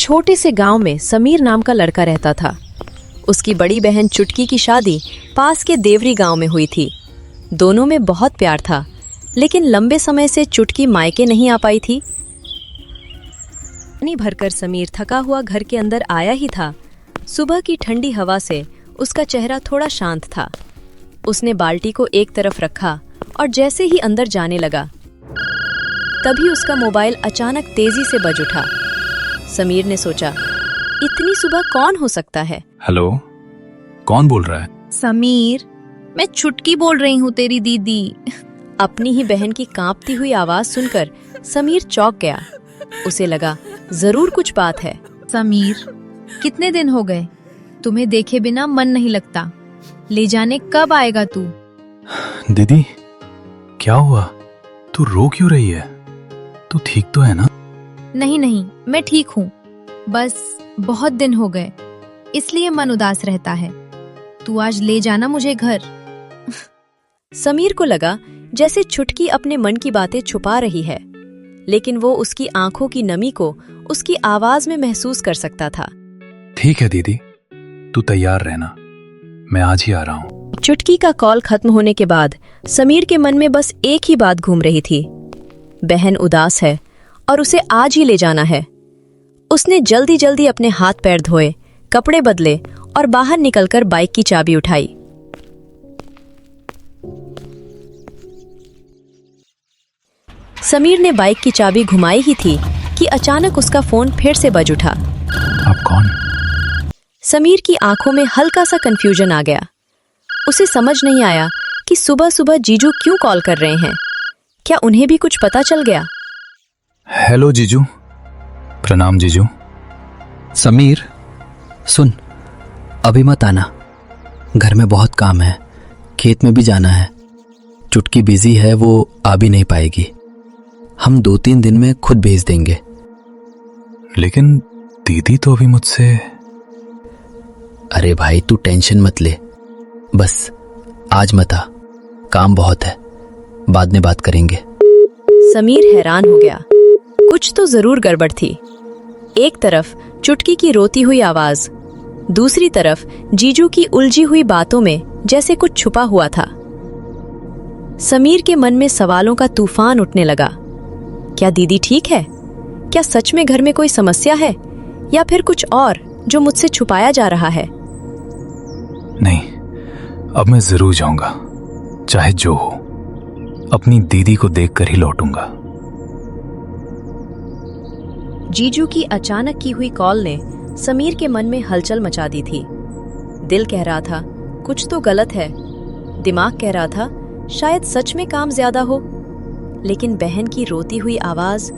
छोटे से गांव में समीर नाम का लड़का रहता था। उसकी बड़ी बहन चुटकी की शादी पास के देवरी गांव में हुई थी। दोनों में बहुत प्यार था, लेकिन लंबे समय से चुटकी मायके नहीं आ पाई थी। पानी भरकर समीर थका हुआ घर के अंदर आया ही था। सुबह की ठंडी हवा से उसका चेहरा थोड़ा शांत था। उसने बाल्टी को एक तरफ रखा और जैसे ही अंदर जाने लगा, तभी उसका मोबाइल अचानक तेजी से बज उठा। समीर ने सोचा, इतनी सुबह कौन हो सकता है? हेलो, कौन बोल रहा है? समीर, मैं चुटकी बोल रही हूँ, तेरी दीदी। अपनी ही बहन की कांपती हुई आवाज सुनकर समीर चौंक गया। उसे लगा जरूर कुछ बात है। समीर, कितने दिन हो गए, तुम्हें देखे बिना मन नहीं लगता। ले जाने कब आएगा तू? दीदी, क्या हुआ? तू रो क्यों रही है? तू ठीक तो है ना? नहीं नहीं, मैं ठीक हूँ। बस बहुत दिन हो गए, इसलिए मन उदास रहता है। तू आज ले जाना मुझे घर। समीर को लगा जैसे चुटकी अपने मन की बातें छुपा रही है, लेकिन वो उसकी आंखों की नमी को उसकी आवाज में महसूस कर सकता था। ठीक है दीदी, तू तैयार रहना, मैं आज ही आ रहा हूँ। चुटकी का कॉल खत्म होने के बाद समीर के मन में बस एक ही बात घूम रही थी, बहन उदास है और उसे आज ही ले जाना है। उसने जल्दी जल्दी अपने हाथ पैर धोए, कपड़े बदले और बाहर निकलकर बाइक की चाबी उठाई। समीर ने बाइक की चाबी घुमाई ही थी कि अचानक उसका फोन फिर से बज उठा। आप कौन? समीर की आंखों में हल्का सा कंफ्यूजन आ गया। उसे समझ नहीं आया कि सुबह सुबह जीजू क्यों कॉल कर रहे हैं। क्या उन्हें भी कुछ पता चल गया? हेलो जीजू। प्रणाम जीजू। समीर, सुन, अभी मत आना, घर में बहुत काम है, खेत में भी जाना है। चुटकी बिजी है, वो आ भी नहीं पाएगी। हम 2-3 दिन में खुद भेज देंगे। लेकिन दीदी तो अभी मुझसे। अरे भाई, तू टेंशन मत ले, बस आज मत आ, काम बहुत है, बाद में बात करेंगे। समीर हैरान हो गया, कुछ तो जरूर गड़बड़ थी। एक तरफ चुटकी की रोती हुई आवाज, दूसरी तरफ जीजू की उलझी हुई बातों में जैसे कुछ छुपा हुआ था। समीर के मन में सवालों का तूफान उठने लगा। क्या दीदी ठीक है? क्या सच में घर में कोई समस्या है, या फिर कुछ और जो मुझसे छुपाया जा रहा है? नहीं, अब मैं जरूर जाऊंगा, चाहे जो हो। अपनी दीदी को देखकर ही लौटूंगा। जीजू की अचानक की हुई कॉल ने समीर के मन में हलचल मचा दी थी। दिल कह रहा था कुछ तो गलत है, दिमाग कह रहा था शायद सच में काम ज्यादा हो, लेकिन बहन की रोती हुई आवाज,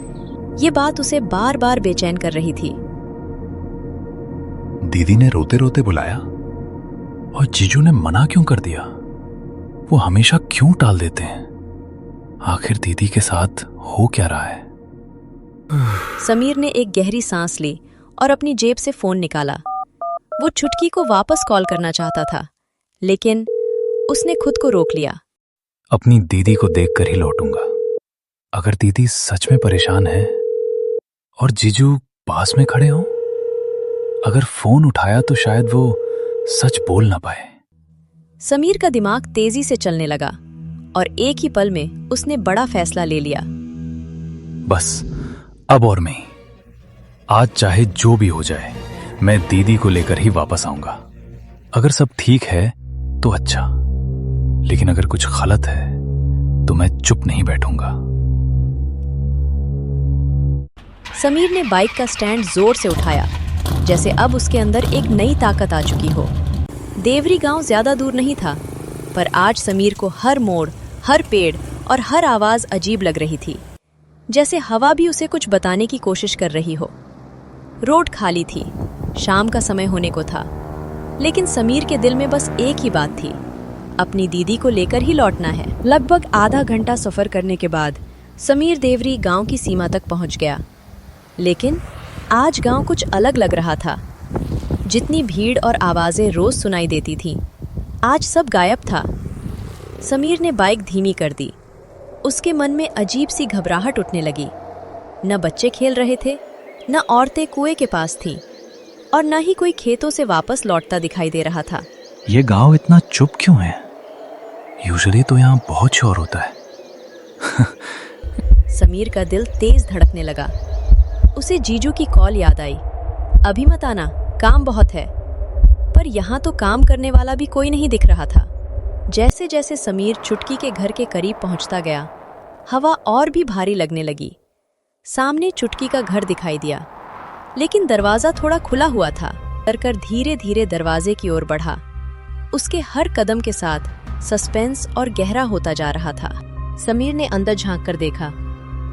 ये बात उसे बार बार बेचैन कर रही थी। दीदी ने रोते रोते बुलाया और जीजू ने मना क्यों कर दिया? वो हमेशा क्यों टाल देते हैं? आखिर दीदी के साथ हो क्या रहा है? समीर ने एक गहरी सांस ली और अपनी जेब से फोन निकाला। वो चुटकी को वापस कॉल करना चाहता था, लेकिन उसने खुद को रोक लिया। अपनी दीदी को देखकर ही लौटूंगा। अगर दीदी सच में परेशान है और जीजू पास में खड़े हों, अगर फोन उठाया तो शायद वो सच बोल ना पाए। समीर का दिमाग तेजी से चलने लगा और एक ही पल में उसने बड़ा फैसला ले लिया। बस अब और नहीं, आज चाहे जो भी हो जाए, मैं दीदी को लेकर ही वापस आऊंगा। अगर सब ठीक है तो अच्छा, लेकिन अगर कुछ गलत है तो मैं चुप नहीं बैठूंगा। समीर ने बाइक का स्टैंड जोर से उठाया, जैसे अब उसके अंदर एक नई ताकत आ चुकी हो। देवरी गांव ज्यादा दूर नहीं था, पर आज समीर को हर मोड़, हर पेड़ और हर आवाज अजीब लग रही थी, जैसे हवा भी उसे कुछ बताने की कोशिश कर रही हो। रोड खाली थी, शाम का समय होने को था, लेकिन समीर के दिल में बस एक ही बात थी, अपनी दीदी को लेकर ही लौटना है। लगभग आधा घंटा सफर करने के बाद समीर देवरी गांव की सीमा तक पहुंच गया, लेकिन आज गांव कुछ अलग लग रहा था। जितनी भीड़ और आवाजें रोज सुनाई देती थीं, आज सब गायब था। समीर ने बाइक धीमी कर दी। उसके मन में अजीब सी घबराहट उठने लगी। न बच्चे खेल रहे थे, न औरतें कुएं के पास थीं और न ही कोई खेतों से वापस लौटता दिखाई दे रहा था। ये गांव इतना चुप क्यों है? यूजुअली तो यहाँ बहुत शोर होता है। समीर का दिल तेज धड़कने लगा। उसे जीजू की कॉल याद आई। अभी मत आना, काम बहुत है। पर यहाँ तो काम करने वाला भी कोई नहीं दिख रहा था। जैसे जैसे समीर चुटकी के घर के करीब पहुंचता गया, हवा और भी भारी लगने लगी। सामने चुटकी का घर दिखाई दिया, लेकिन दरवाजा थोड़ा खुला हुआ था। डरकर धीरे धीरे दरवाजे की ओर बढ़ा। उसके हर कदम के साथ सस्पेंस और गहरा होता जा रहा था। समीर ने अंदर झांक कर देखा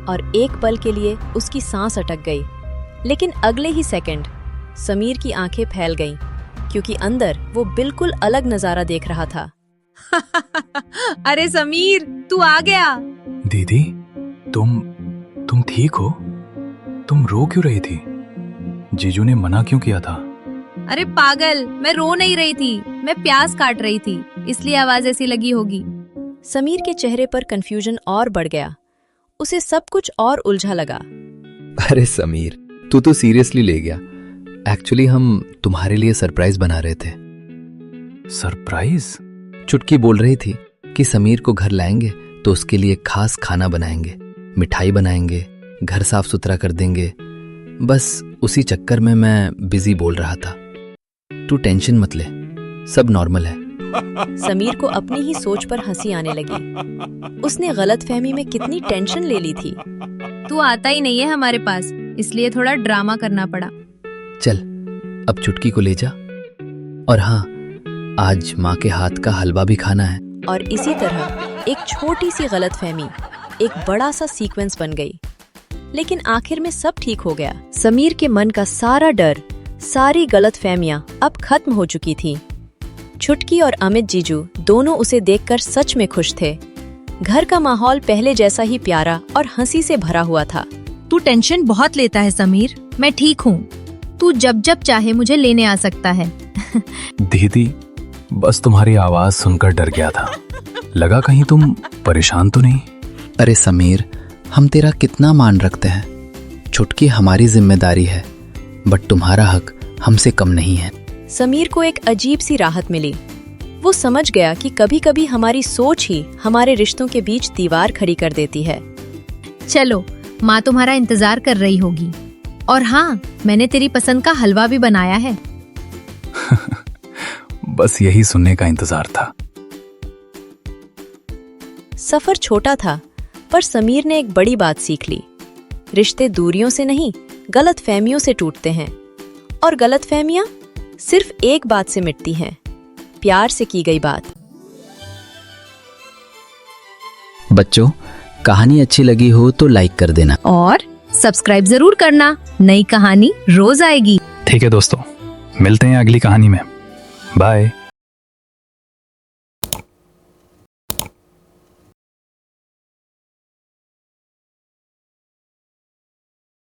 और एक पल के लिए उसकी सांस अटक गई। लेकिन अगले ही सेकंड समीर की आंखें फैल गईं, क्योंकि अंदर वो बिल्कुल अलग नजारा देख रहा था। अरे समीर, तू आ गया। दीदी, तुम ठीक हो? तुम रो क्यों रही थी? जीजू ने मना क्यों किया था? अरे पागल, मैं रो नहीं रही थी, मैं प्याज काट रही थी, इसलिए आवाज ऐसी लगी होगी। समीर के चेहरे पर कंफ्यूजन और बढ़ गया। उसे सब कुछ और उलझा लगा। अरे समीर, तू तो सीरियसली ले गया। एक्चुअली हम तुम्हारे लिए सरप्राइज बना रहे थे। सरप्राइज? चुटकी बोल रही थी कि समीर को घर लाएंगे तो उसके लिए खास खाना बनाएंगे, मिठाई बनाएंगे, घर साफ सुथरा कर देंगे। बस उसी चक्कर में मैं बिजी बोल रहा था। तू टेंशन मत ले, सब नॉर्मल है। समीर को अपनी ही सोच पर हंसी आने लगी। उसने गलतफहमी में कितनी टेंशन ले ली थी। तू आता ही नहीं है हमारे पास, इसलिए थोड़ा ड्रामा करना पड़ा। चल, अब चुटकी को ले जा। और हाँ, आज माँ के हाथ का हलवा भी खाना है। और इसी तरह एक छोटी सी गलतफहमी एक बड़ा सा सीक्वेंस बन गई। लेकिन आखिर में सब ठीक हो गया। समीर के मन का सारा डर, सारी गलतफहमियां अब खत्म हो चुकी थी। चुटकी और अमित जीजू दोनों उसे देखकर सच में खुश थे। घर का माहौल पहले जैसा ही प्यारा और हंसी से भरा हुआ था। तू टेंशन बहुत लेता है समीर, मैं ठीक हूँ। तू जब जब चाहे मुझे लेने आ सकता है। दीदी, बस तुम्हारी आवाज सुनकर डर गया था। लगा कहीं तुम परेशान तो नहीं? अरे समीर, हम तेरा कितना मान रखते हैं। चुटकी हमारी जिम्मेदारी है, बट तुम्हारा हक हमसे कम नहीं है। समीर को एक अजीब सी राहत मिली। वो समझ गया कि कभी कभी हमारी सोच ही हमारे रिश्तों के बीच दीवार खड़ी कर देती है। चलो, माँ तुम्हारा इंतजार कर रही होगी। और हाँ, मैंने तेरी पसंद का हलवा भी बनाया है। बस यही सुनने का इंतजार था। सफर छोटा था, पर समीर ने एक बड़ी बात सीख ली। रिश्ते दूरियों से नहीं, गलतफहमियों से टूटते हैं। और गलतफहमियां सिर्फ एक बात से मिटती हैं, प्यार से की गई बात। बच्चों, कहानी अच्छी लगी हो तो लाइक कर देना और सब्सक्राइब जरूर करना। नई कहानी रोज आएगी। ठीक है दोस्तों, मिलते हैं अगली कहानी में। बाय।